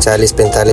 40-45